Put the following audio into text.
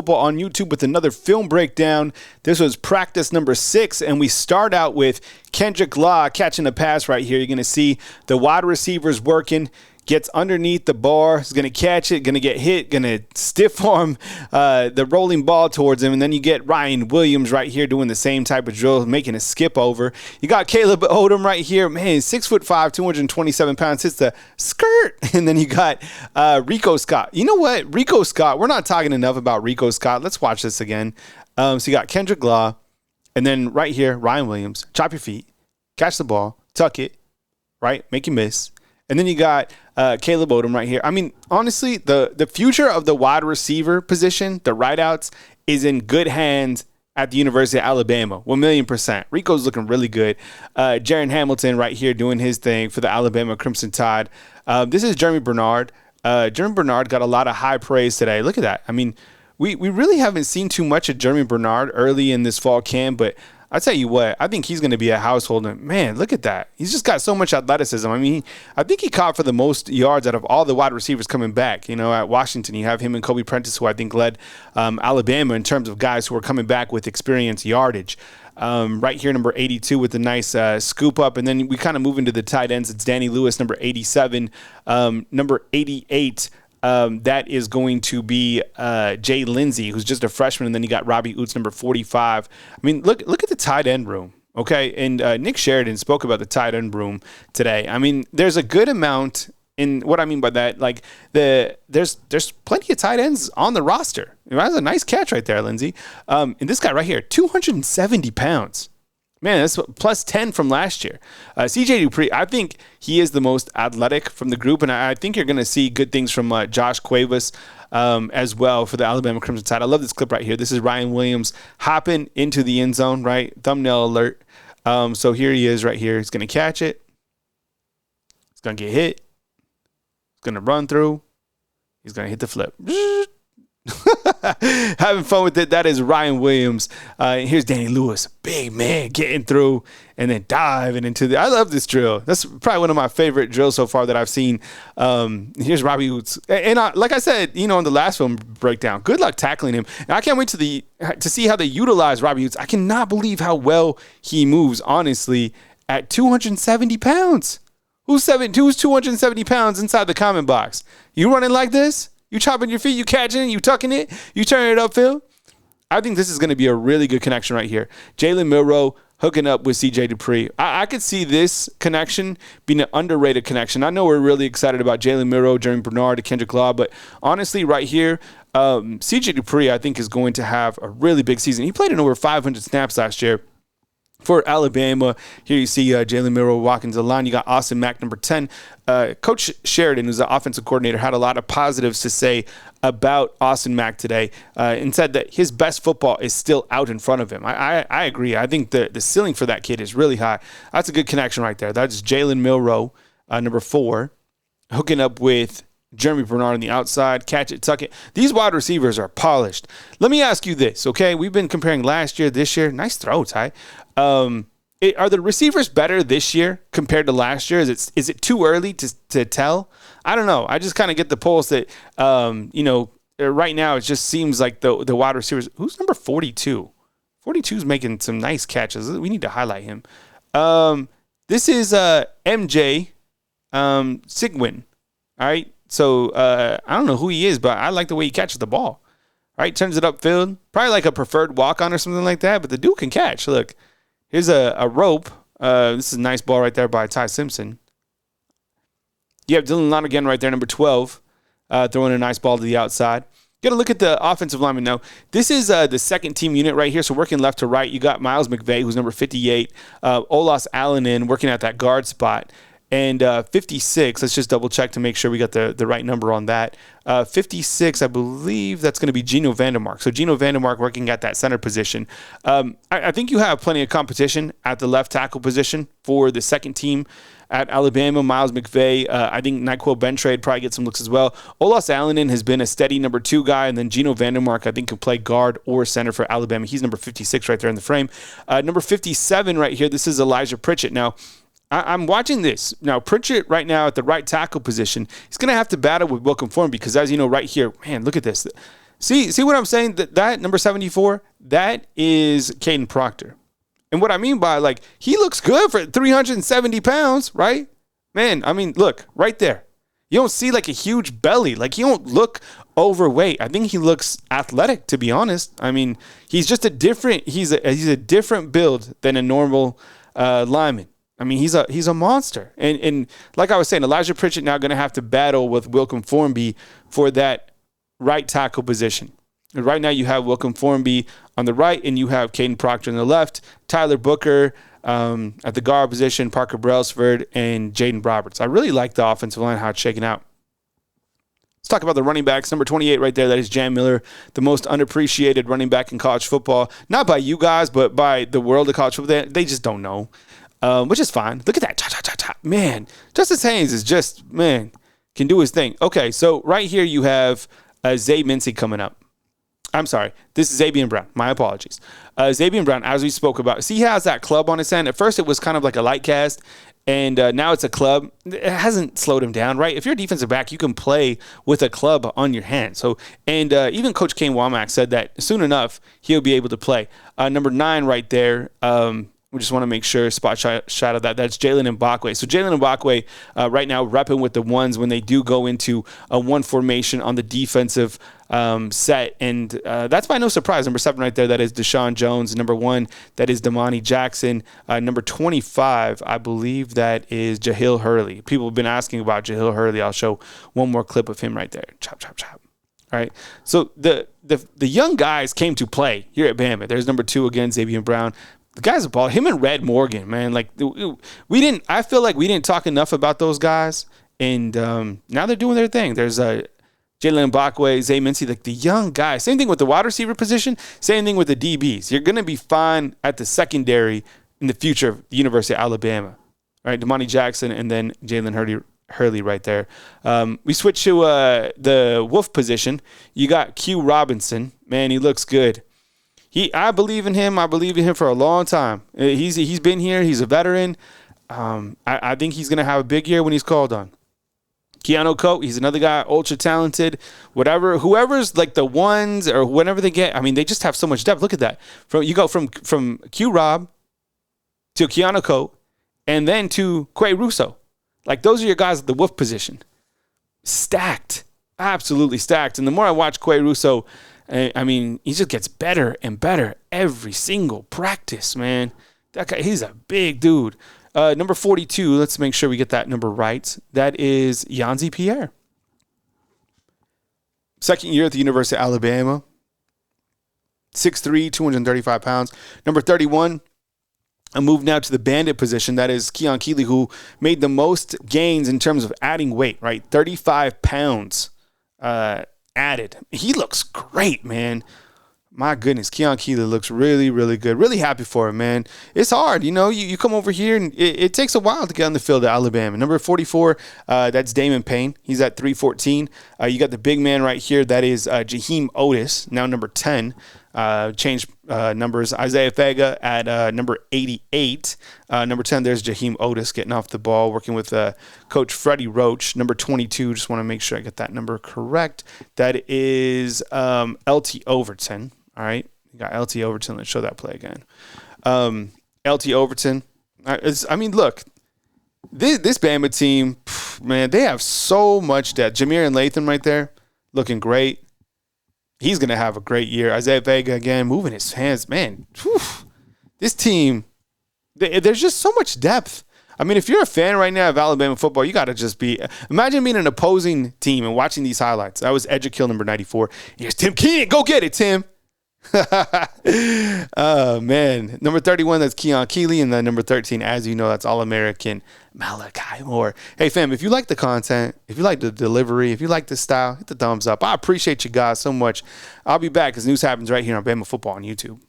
Football on YouTube with another film breakdown. This was practice number 6, and we start out with Kendrick Law catching a pass right here. You're going to see the wide receivers working. Gets underneath the bar, is going to catch it, going to get hit, going to stiff arm the rolling ball towards him. And then you get Ryan Williams right here doing the same type of drill, making a skip over. You got Caleb Odom right here. Man, 6'5", 227 pounds, hits the skirt. And then you got Rico Scott. You know what? Rico Scott, we're not talking enough about Rico Scott. Let's watch this again. So you got Kendrick Law. And then right here, Ryan Williams. Chop your feet. Catch the ball. Tuck it. Right? Make you miss. And then you got Caleb Odom right here. I mean, honestly, the future of the wide receiver position, the wideouts, is in good hands at the University of Alabama. 1,000,000%. Rico's looking really good. Jaron Hamilton right here doing his thing for the Alabama Crimson Tide. This is Jeremy Bernard. Jeremy Bernard got a lot of high praise today. Look at that. I mean, we really haven't seen too much of Jeremy Bernard early in this fall camp, but I tell you what, I think he's going to be a household. And man, look at that. He's just got so much athleticism. I mean, I think he caught for the most yards out of all the wide receivers coming back. You know, at Washington, you have him and Kobe Prentice, who I think led Alabama in terms of guys who are coming back with experience yardage. Right here, number 82 with a nice scoop up. And then we kind of move into the tight ends. It's Danny Lewis, number 87. Number 88. That is going to be Jay Lindsey, who's just a freshman, and then you got Robbie Oots, number 45. I mean, look at the tight end room, okay? And Nick Sheridan spoke about the tight end room today. I mean, there's a good amount. In what I mean by that, like there's plenty of tight ends on the roster. That's a nice catch right there, Lindsey. And this guy right here, 270 pounds. Man, that's plus 10 from last year. CJ Dupree, I think he is the most athletic from the group, and I think you're going to see good things from Josh Cuevas as well for the Alabama Crimson Tide. I love this clip right here. This is Ryan Williams hopping into the end zone, right? Thumbnail alert. So here he is right here. He's going to catch it. He's going to get hit. He's going to run through. He's going to hit the flip. Having fun with it. That is Ryan Williams. Here's Danny Lewis, big man, getting through and then diving into the. I love this drill. That's probably one of my favorite drills so far that I've seen. Here's Robbie Oots, and like I said, you know, in the last film breakdown, good luck tackling him. And I can't wait to see how they utilize Robbie Oots. I cannot believe how well he moves. Honestly, at 270 pounds, who's 270 pounds inside the comment box? You running like this? You chopping your feet, you catching it, you tucking it, you turning it upfield. I think this is going to be a really good connection right here. Jalen Milroe hooking up with CJ Dupree. I could see this connection being an underrated connection. I know we're really excited about Jalen Milroe, Jeremy Bernard, Kendrick Law, but honestly, right here, CJ Dupree, I think, is going to have a really big season. He played in over 500 snaps last year for Alabama. Here you see Jalen Milroe walking to the line. You got Austin Mack, number 10. Coach Sheridan, who's the offensive coordinator, had a lot of positives to say about Austin Mack today and said that his best football is still out in front of him. I agree. I think the ceiling for that kid is really high. That's a good connection right there. That's Jalen Milroe, number 4, hooking up with Jeremy Bernard on the outside. Catch it, tuck it. These wide receivers are polished. Let me ask you this, okay? We've been comparing last year, this year. Nice throw, Ty. Are the receivers better this year compared to last year? Is it too early to tell? I don't know. I just kind of get the pulse that, right now it just seems like the wide receivers. Who's number 42? 42 is making some nice catches. We need to highlight him. This is MJ Sigwin. All right. So I don't know who he is, but I like the way he catches the ball. All right. Turns it upfield. Probably like a preferred walk-on or something like that, but the dude can catch. Look. Here's a rope. This is a nice ball right there by Ty Simpson. You have Dylan Lonergan right there, number 12, throwing a nice ball to the outside. Got to look at the offensive lineman now. This is the second team unit right here. So working left to right, you got Miles McVay, who's number 58. Olas Allen working at that guard spot. And 56, let's just double check to make sure we got the right number on that. 56, I believe that's going to be Geno Vandermark. So Geno Vandermark working at that center position. I think you have plenty of competition at the left tackle position for the second team at Alabama. Miles McVay, I think Nyquil Bentrade probably get some looks as well. Olas Allen has been a steady number 2 guy, and then Geno Vandermark, I think, can play guard or center for Alabama. He's number 56 right there in the frame. Number 57 right here, this is Elijah Pritchett. Now, I'm watching this. Now, Pritchett right now at the right tackle position, he's going to have to battle with Wilkin Form because, as you know, right here, man, look at this. See what I'm saying? That number 74, that is Caden Proctor. And what I mean by, like, he looks good for 370 pounds, right? Man, I mean, look, right there. You don't see, like, a huge belly. Like, he don't look overweight. I think he looks athletic, to be honest. I mean, he's just he's a different build than a normal lineman. I mean, he's a monster. And like I was saying, Elijah Pritchett now going to have to battle with Wilcom Formby for that right tackle position. And right now you have Wilcom Formby on the right, and you have Caden Proctor on the left, Tyler Booker at the guard position, Parker Brailsford, and Jaden Roberts. I really like the offensive line, how it's shaking out. Let's talk about the running backs. Number 28 right there, that is Jam Miller, the most unappreciated running back in college football. Not by you guys, but by the world of college football. They just don't know, which is fine. Look at that. Man, Justice Haynes is just, man, can do his thing. Okay, so right here you have Zay Mincy coming up. I'm sorry. This is Zabian Brown. My apologies. Zabian Brown, as we spoke about, see, he has that club on his hand. At first, it was kind of like a light cast, and now it's a club. It hasn't slowed him down, right? If you're a defensive back, you can play with a club on your hand. So, and even Coach Kane Womack said that soon enough, he'll be able to play. Number 9 right there, we just want to make sure, spot shot of that. That's Jalen Mbakwe. So Jalen Mbakwe right now repping with the ones when they do go into a one formation on the defensive set. And that's by no surprise. Number 7 right there, that is Deshaun Jones. Number 1, that is Damani Jackson. Number 25, I believe that is Jahil Hurley. People have been asking about Jahil Hurley. I'll show one more clip of him right there. Chop, chop, chop. All right. So the young guys came to play here at Bama. There's number 2 again, Xavier Brown. The guy's a ball. Him and Red Morgan, man. Like I feel like we didn't talk enough about those guys, and now they're doing their thing. There's Jalen Mbakwe, Zay Mincy, like the young guys. Same thing with the wide receiver position. Same thing with the DBs. You're gonna be fine at the secondary in the future of the University of Alabama, right? Damani Jackson and then Jalen Hurley right there. We switch to the Wolf position. You got Q Robinson. Man, he looks good. I believe in him. I believe in him for a long time. He's been here. He's a veteran. I think he's going to have a big year when he's called on. Keanu Coate, he's another guy, ultra talented. Whoever's like the ones or whenever they get, I mean, they just have so much depth. Look at that. You go from Q Rob to Keanu Coate and then to Quay Russo. Like, those are your guys at the Wolf position. Stacked. Absolutely stacked. And the more I watch Quay Russo, I mean, he just gets better and better every single practice, man. That guy, he's a big dude. Number 42, let's make sure we get that number right. That is Yanzi Pierre. Second year at the University of Alabama. 6'3", 235 pounds. Number 31, a move now to the bandit position. That is Keon Keeley, who made the most gains in terms of adding weight, right? 35 pounds added. He looks great, man. My goodness, Keon Keeley looks really, really good. Really happy for him, man. It's hard, you come over here, and it takes a while to get on the field at Alabama. Number 44, that's Damon Payne. He's at 314. You got the big man right here. That is Jaheim Otis, now number 10. Changed numbers. Isaiah Fega at number 88. Number 10, there's Jaheim Otis getting off the ball, working with Coach Freddie Roach. Number 22, just want to make sure I get that number correct. That is LT Overton. All right, you got LT Overton. Let's show that play again. LT Overton. Look, this Bama team, man, they have so much depth. Jameer and Latham right there, looking great. He's going to have a great year. Isaiah Vega, again, moving his hands. Man, this team, there's just so much depth. I mean, if you're a fan right now of Alabama football, you got to just imagine being an opposing team and watching these highlights. That was Edukill, number 94. Here's Tim Keenan. Go get it, Tim. Oh, man. Number 31, that's Keon Keeley. And then number 13, as you know, that's All-American Malachi Moore. Hey, fam, if you like the content, if you like the delivery, if you like the style, hit the thumbs up. I appreciate you guys so much. I'll be back as news happens right here on Bama Football on YouTube.